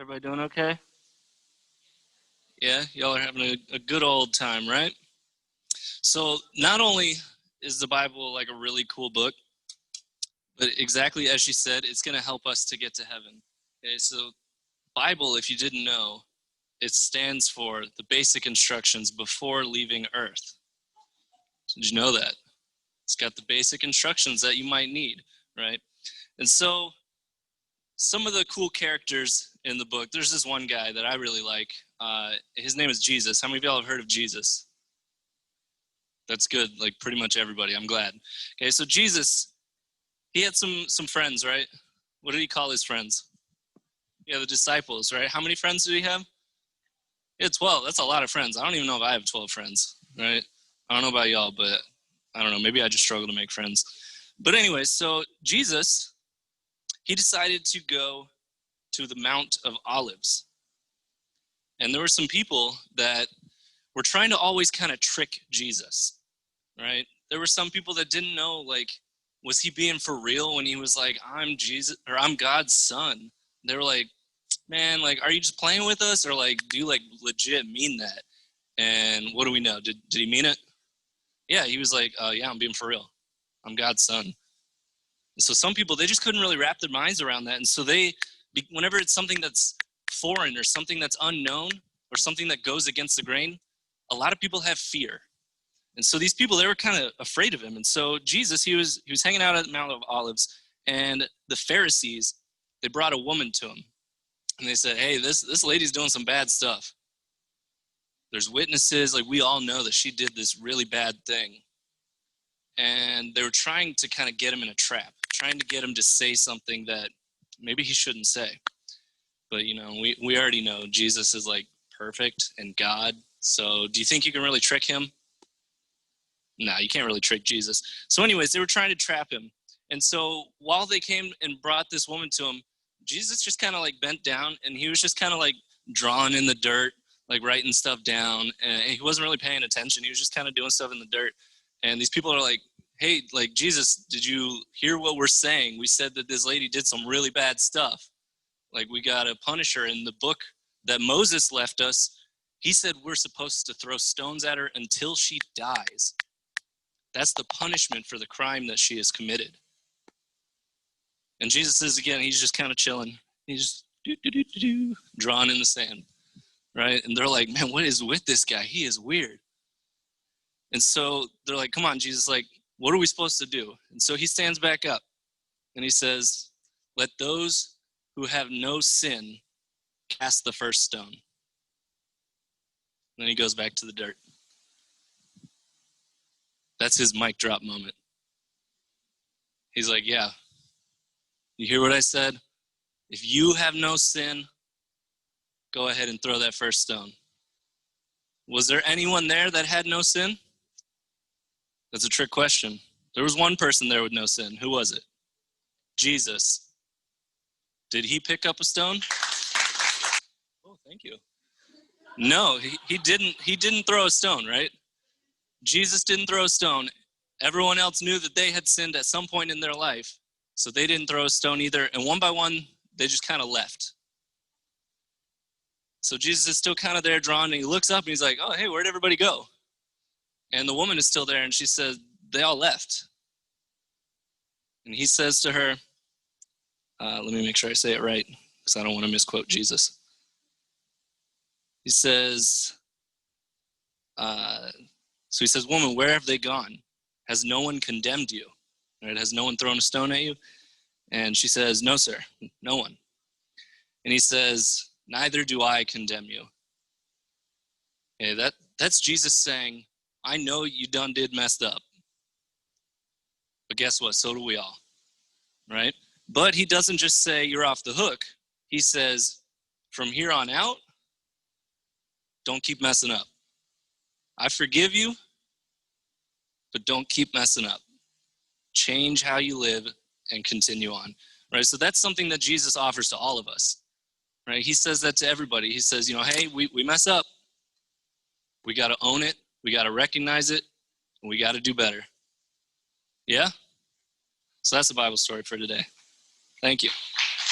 Everybody doing okay? Yeah, y'all are having a good old time, right? So not only is the Bible like a really cool book, but exactly as she said, it's going to help us to get to heaven. Okay, so Bible, if you didn't know, it stands for the basic instructions before leaving Earth. Did you know that? It's got the basic instructions that you might need, right? And so some of the cool characters in the book, there's this one guy that I really like. His name is Jesus. How many of y'all have heard of Jesus? That's good, like pretty much everybody. I'm glad. Okay, so Jesus, he had some friends, right? What did he call his friends? Yeah, the disciples, right? How many friends did he have? Yeah, 12. That's a lot of friends. I don't even know if I have 12 friends, right? I don't know about y'all, but I don't know. Maybe I just struggle to make friends. But anyway, so Jesus, he decided to go to the Mount of Olives. And there were some people that were trying to always kind of trick Jesus, right? There were some people that didn't know, like, was he being for real when he was like, I'm Jesus, or I'm God's son? They were like, man, like, are you just playing with us? Or like, do you like legit mean that? And what do we know? Did he mean it? Yeah, he was like, yeah, I'm being for real. I'm God's son. And so some people, they just couldn't really wrap their minds around that. And so whenever it's something that's foreign or something that's unknown or something that goes against the grain, a lot of people have fear. And so these people, they were kind of afraid of him. And so Jesus, he was hanging out at the Mount of Olives, and the Pharisees, they brought a woman to him. And they said, hey, this lady's doing some bad stuff. There's witnesses, like we all know that she did this really bad thing. And they were trying to kind of get him in a trap, trying to get him to say something that maybe he shouldn't say. But, you know, we already know Jesus is like perfect and God. So do you think you can really trick him? No, you can't really trick Jesus. So anyways, they were trying to trap him. And so while they came and brought this woman to him, Jesus just kind of like bent down, and he was just kind of like drawing in the dirt, like writing stuff down. And he wasn't really paying attention. He was just kind of doing stuff in the dirt. And these people are like, hey, like, Jesus, did you hear what we're saying? We said that this lady did some really bad stuff. Like, we got to punish her. In the book that Moses left us, he said we're supposed to throw stones at her until she dies. That's the punishment for the crime that she has committed. And Jesus is, again, he's just kind of chilling. He's just drawing in the sand, right? And they're like, man, what is with this guy? He is weird. And so they're like, come on, Jesus, like, what are we supposed to do? And so he stands back up and he says, let those who have no sin cast the first stone. And then he goes back to the dirt. That's his mic drop moment. He's like, yeah, you hear what I said? If you have no sin, go ahead and throw that first stone. Was there anyone there that had no sin? That's a trick question. There was one person there with no sin. Who was it? Jesus. Did he pick up a stone? Oh, thank you. No, he didn't throw a stone, right? Jesus didn't throw a stone. Everyone else knew that they had sinned at some point in their life, so they didn't throw a stone either. And one by one, they just kind of left. So Jesus is still kind of there drawing, and he looks up and he's like, oh, hey, where'd everybody go? And the woman is still there, and she says, they all left. And he says to her, let me make sure I say it right, because I don't want to misquote Jesus. He says, so he says, woman, where have they gone? Has no one condemned you? Right? Has no one thrown a stone at you? And she says, no, sir, no one. And he says, neither do I condemn you. Okay, that's Jesus saying, I know you done did messed up. But guess what? So do we all, right? But he doesn't just say you're off the hook. He says, from here on out, don't keep messing up. I forgive you, but don't keep messing up. Change how you live and continue on, right? So that's something that Jesus offers to all of us, right? He says that to everybody. He says, you know, hey, we mess up. We got to own it. We got to recognize it. And we got to do better. Yeah? So that's the Bible story for today. Thank you.